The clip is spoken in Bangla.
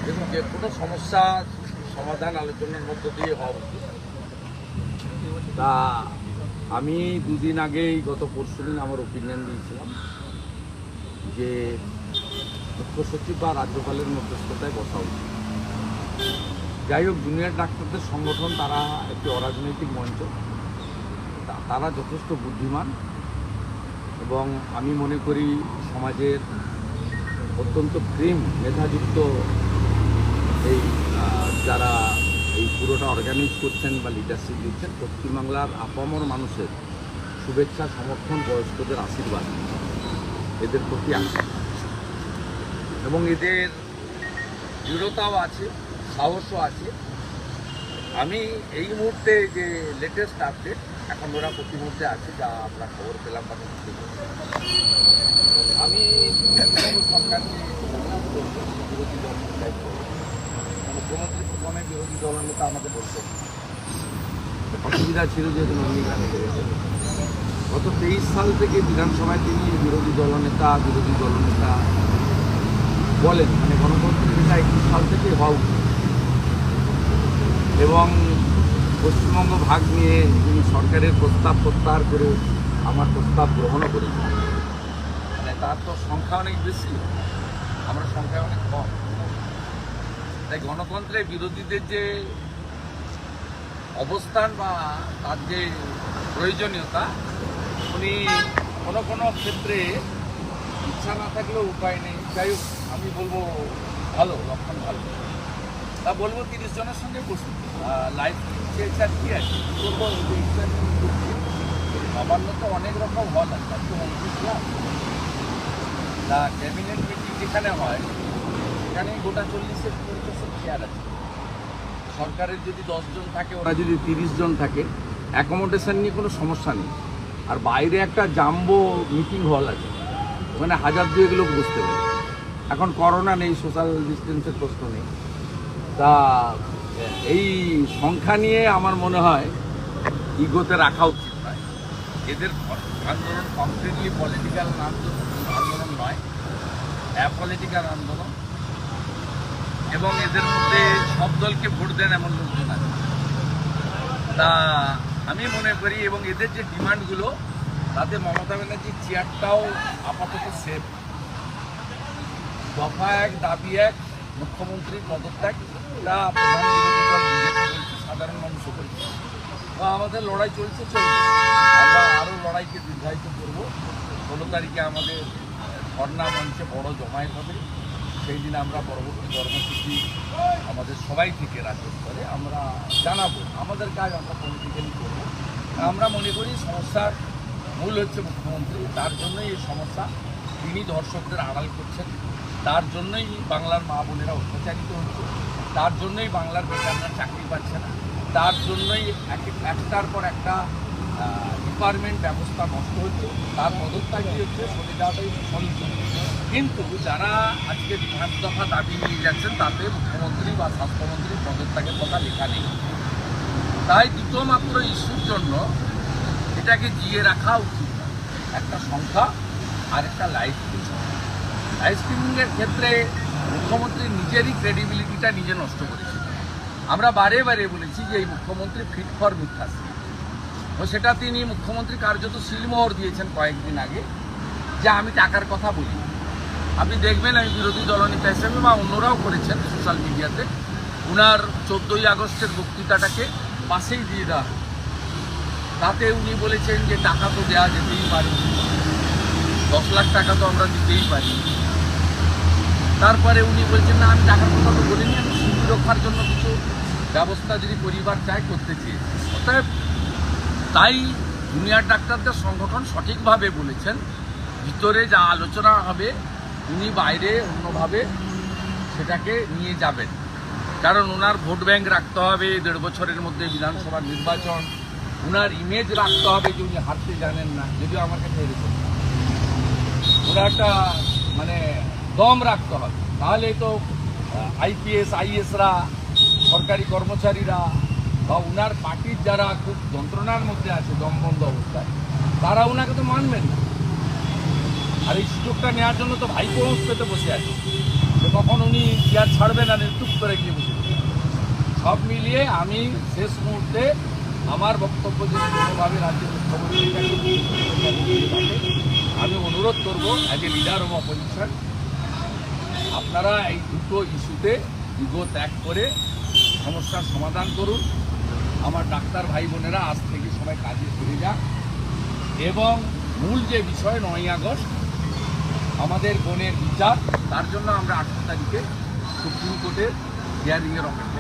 দেখুন, যে কোনো সমস্যা সমাধান আলোচনার মধ্য দিয়ে হওয়া উচিত। তা আমি দুদিন আগেই গত পরশুদিন আমার ওপিনিয়ন দিয়েছিলাম যে মুখ্য সচিব বা রাজ্যপালের মধ্যস্থতায় বসা উচিত। যাই হোক, জুনিয়র ডাক্তারদের সংগঠন তারা একটি অরাজনৈতিক মঞ্চ, তারা যথেষ্ট বুদ্ধিমান এবং আমি মনে করি সমাজের অত্যন্ত প্রেম মেধাযুক্ত এই যারা এই পুরোটা অর্গানাইজ করছেন বা লিডারশিপ দিচ্ছেন, পশ্চিমবাংলার আপামর মানুষের শুভেচ্ছা, সমর্থন, বয়স্কদের আশীর্বাদ এদের প্রতি আছে এবং এদের দৃঢ়তাও আছে, সাহসও আছে। আমি এই মুহূর্তে যে লেটেস্ট আপডেট, এখন ওরা প্রতি মুহূর্তে আছে যা আমরা খবর পেলাম বা আমি সরকারকে বিরোধী দল মুখ্যমন্ত্রী সুপনে বিরোধী দলের নেতা আমাকে বলতেন অসুবিধা ছিল যেহেতু নন্দীগ্রামে করেছেন। গত 23 সাল থেকে বিধানসভায় তিনি বিরোধী দলনেতা বলেন, মানে গণতন্ত্রের নেতা 21 সাল থেকে হওয়া উচিত এবং পশ্চিমবঙ্গ ভাগ নিয়ে তিনি সরকারের প্রস্তাব প্রত্যাহার করে আমার প্রস্তাব গ্রহণও করেছেন। মানে তার তো সংখ্যা অনেক বেশি, আমরা সংখ্যা অনেক কম। তাই গণতন্ত্রের বিরোধীদের যে অবস্থান বা তার যে প্রয়োজনীয়তা, উনি কোনো ক্ষেত্রে ইচ্ছা না থাকলেও উপায় নেই। যাই হোক, আমি বলবো ভালো লক্ষণ, ভালো। তা বলবো 30 জনের সঙ্গে বসুন, লাইভ চেয়েছে আর কি আছে করবো। নবান্ন তো অনেক রকম হল আছে, তো মন্ত্রিসভা তা ক্যাবিনেট মিটিং যেখানে হয় সেখানেই গোটা 40-50 চেয়ার আছে। সরকারের যদি 10 জন থাকে, ওরা যদি 30 জন থাকে, অ্যাকোমোডেশন নিয়ে কোনো সমস্যা নেই। আর বাইরে একটা জাম্বো মিটিং হল আছে, ওখানে 1000-2 লোক বসতে পারে। এখন করোনা নেই, সোশ্যাল ডিস্টেন্সের প্রশ্ন নেই। তা এই সংখ্যা নিয়ে আমার মনে হয় ইগোতে রাখা উচিত নয়। এদের আন্দোলন কমপ্লিটলি পলিটিক্যাল আন্দোলন নয়, অ্যাপলিটিক্যাল আন্দোলন এবং এদের মধ্যে সব দলকে ভোট দেন এমন লোকজন আছে। তা আমি মনে করি এবং এদের যে ডিমান্ডগুলো, তাতে মমতা ব্যানার্জির চেয়ারটাও আপাতত সেফ। দফা 1, দাবি 1, মুখ্যমন্ত্রীর পদত্যাগ, এটা প্রধান বিরোধী দল বিজেপি বলছে, সাধারণ মানুষও বলছে। আমাদের লড়াই চলছে। আমরা আরও লড়াইকে দীর্ঘায়িত করব। 16 তারিখে আমাদের ধর্ণা মঞ্চে বড় জমায়েত হবে। সেই দিন আমরা পরবর্তী কর্মসূচি আমাদের সবাই থেকে রাজ্য স্তরে আমরা জানাবো। আমাদের কাজ আমরা পলিটিক্যালি করবো। আমরা মনে করি সমস্যার মূল হচ্ছে মুখ্যমন্ত্রী। তার জন্যই এই সমস্যা, তিনি ধর্ষকদের আড়াল করছেন, তার জন্যই বাংলার মা বোনেরা অত্যাচারিত হচ্ছে, তার জন্যই বাংলার বেকাররা চাকরি পাচ্ছে না, তার জন্যই একটার পর একটা ডিপার্টমেন্ট ব্যবস্থা নষ্ট হচ্ছে, তার পদত্যাগই হচ্ছে, সরে যাওয়াটাই সলিউশন। কিন্তু যারা আজকে 5 দফা দাবি নিয়ে যাচ্ছেন, তাতে মুখ্যমন্ত্রী বা স্বাস্থ্যমন্ত্রীর পদত্যাগের কথা লেখা নেই। তাই দুটো মাত্র ইস্যুর জন্য এটাকে জিয়ে রাখা উচিত। একটা সংখ্যা আর একটা লাইভ স্ট্রিমিংয়ের ক্ষেত্রে মুখ্যমন্ত্রী নিজেরই ক্রেডিবিলিটিটা নিজে নষ্ট করেছে। আমরা বারে বারে বলেছি যে এই মুখ্যমন্ত্রী ফিট ফর মিথ্যাশ্রী, ও সেটা তিনি মুখ্যমন্ত্রী কার্যত সিলমোহর দিয়েছেন কয়েকদিন আগে, যে আমি টাকার কথা বলি। আপনি দেখবেন, আমি বিরোধী দলনেতা হিসেবে বা অন্যরাও করেছেন সোশ্যাল মিডিয়াতে, উনার 14ই আগস্টের বক্তৃতাটাকে পাশেই দিয়ে দেওয়া। তাতে উনি বলেছেন যে টাকা তো দেওয়া যেতেই পারে, 10 লাখ টাকা তো আমরা দিতেই পারি। তারপরে উনি বলছেন না, আমি টাকার কথা তো বলিনি, আমি শিশু রক্ষার জন্য কিছু ব্যবস্থা যদি পরিবার চায় করতে চেয়েছি। অতএব তাই জুনিয়র ডাক্তারদের সংগঠন সঠিকভাবে বলেছেন, ভিতরে যা আলোচনা হবে উনি বাইরে অন্যভাবে সেটাকে নিয়ে যাবেন। কারণ ওনার ভোট ব্যাংক রাখতে হবে, 1.5 বছরের মধ্যে বিধানসভার নির্বাচন, ওনার ইমেজ রাখতে হবে যে উনি হারতে জানেন না, যদিও আমার কাছে এরকম। ওরা একটা মানে দম রাখতে হবে, তাহলে তো আইপিএস আইএসরা, সরকারি কর্মচারীরা বা ওনার পার্টির যারা খুব যন্ত্রণার মধ্যে আছে দমবন্ধ অবস্থায়, তারা ওনাকে তো মানবেন না। আর এই সুযোগটা নেওয়ার জন্য তো ভাইপো পেতে বসে আছে। তখন উনি চেয়ার ছাড়বেন আর চুপ করে গিয়ে বসে থাকবেন। সব মিলিয়ে আমি শেষ মুহূর্তে আমার বক্তব্য যে কোনোভাবে রাজ্যের মুখ্যমন্ত্রীর কাছে আমি অনুরোধ করব as a leader of opposition, আপনারা এই দুটো ইস্যুতে ইগো ত্যাগ করে সমস্যার সমাধান করুন। আমার ডাক্তার ভাই বোনেরা আজ থেকে সবাই কাজে ফিরে যাক এবং মূল যে বিষয় 9ই আগস্ট আমাদের বোনের বিচার, তার জন্য আমরা 18 তারিখে সুপ্রিম কোর্টের হিয়ারিংয়ের অপেক্ষা